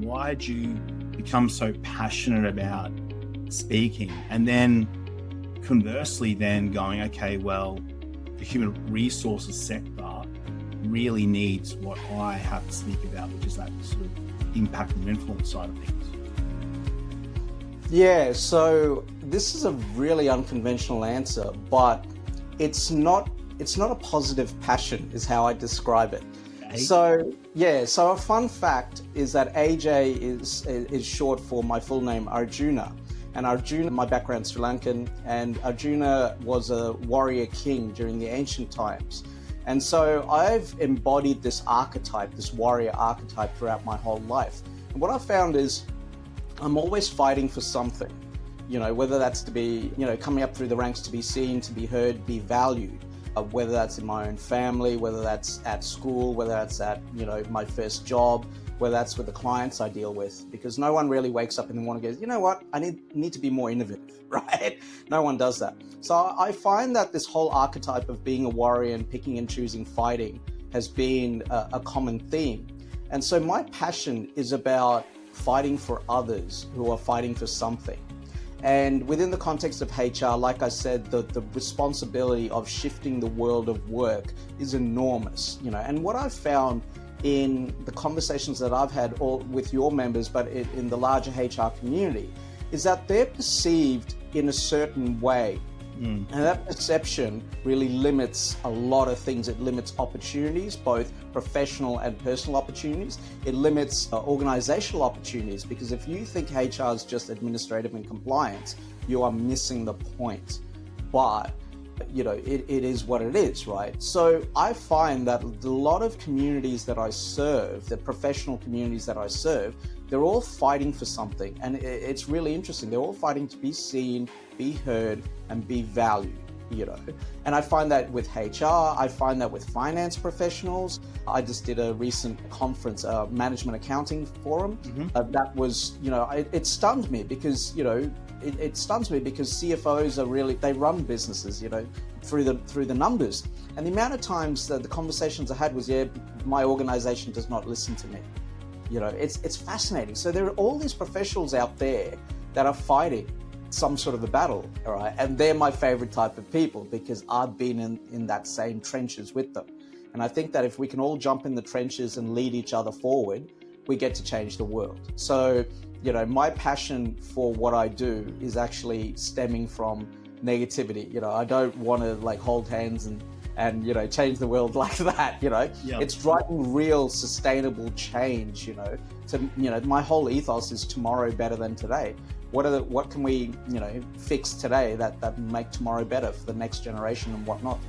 why did you become so passionate about speaking? And then conversely then going, okay, well, the human resources sector really needs what I have to speak about, which is that sort of impact and influence side of things. Yeah, so this is a really unconventional answer, but it's not a positive passion is how I describe it. Okay. So a fun fact is that AJ is short for my full name, Arjuna. And Arjuna, my background's Sri Lankan, and Arjuna was a warrior king during the ancient times. And so I've embodied this archetype, this warrior archetype throughout my whole life. And what I found is I'm always fighting for something, whether that's to be, coming up through the ranks to be seen, to be heard, be valued, whether that's in my own family, whether that's at school, whether that's at, my first job, whether that's with the clients I deal with, because no one really wakes up in the morning and goes, you know what, I need to be more innovative, right? No one does that. So I find that this whole archetype of being a warrior and picking and choosing fighting has been a common theme. And so my passion is about fighting for others who are fighting for something. And within the context of HR, like I said, the responsibility of shifting the world of work is enormous, and what I've found in the conversations that I've had with your members, but in the larger HR community, is that they're perceived in a certain way. And that perception really limits a lot of things. It limits opportunities, both professional and personal opportunities. It limits organizational opportunities, because if you think HR is just administrative and compliance, you are missing the point. But it is what it is, right? So I find that a lot of communities that I serve, the professional communities that I serve, they're all fighting for something. And it's really interesting. They're all fighting to be seen, be heard, and be valued, And I find that with HR, I find that with finance professionals. I just did a recent conference, management accounting forum. That was, it stunned me because, it stuns me because CFOs they run businesses, through the numbers. And the amount of times that the conversations I had was, my organization does not listen to me. It's fascinating. So there are all these professionals out there that are fighting some sort of a battle, all right? And they're my favorite type of people because I've been in that same trenches with them. And I think that if we can all jump in the trenches and lead each other forward, we get to change the world. So, my passion for what I do is actually stemming from negativity. I don't want to hold hands and change the world like that. Yep. It's driving real sustainable change. My whole ethos is tomorrow better than today. What can we fix today that make tomorrow better for the next generation and whatnot.